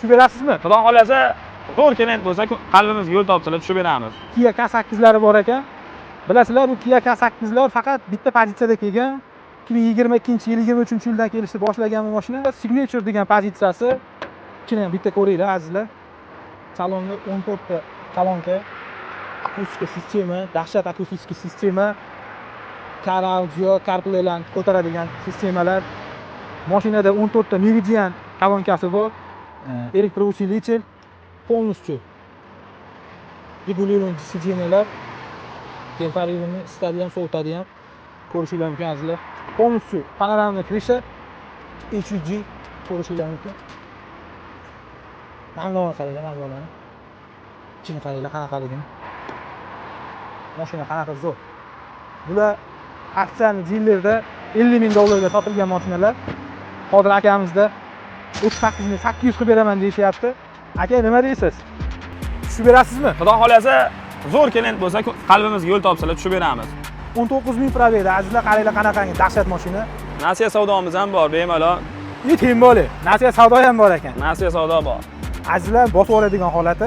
tushib berasizmi? Xudo xolasa, zo'r klient bo'lsa, qalbimizga yo'l topsalar tushib beramiz. Kia K8'lari bor ekan. Bilasizlar, bu Kia K8'lar faqat bitta pozitsiyada kelgan. 2022-yil, 23-yildan kelishni boshlagan mashina. Signature degan pozitsiyasi. Ichini ham bitta ko'ringlar azizlar. Salonga 14 ta kolonka, akustik sistema, dahshat akustik sistema, car audio, CarPlay'larni ko'taradigan sistemalar. Mashinada 14 ta Meridian kolonkasi bor. Elektrousilitel полностью reguliруемый sistemalar. Temperatурani isitadi ham, sovutadi ham. Ko'rishinglar mumkin azizlar. Полностью panoramli krishta HUD ko'rishinglar mumkin. Namlovani qaranglar, namlovani. Ichini qaranglar, qanaqaligini. Mashina qanaqa zo'r. Bular aksiyani dillerda $50,000 ga sotilgan mashinalar. Hozir akamizda 38,800 qilib beraman deyishyapti. Aka, nima deysiz? Tushib berasizmi? Xudo xolasa, zo'r klient bo'lsa, qalbimizga yo'l topsalar tushib beramiz. 19,000 probegda azizlar, qaranglar qanaqangi dahshat mashina. Nasiya savdomiz ham bor, bemalol. Temboli. Nasiya savdo ham bor ekan. Nasiya savdo bor. Azizlar, bosib oladigan holati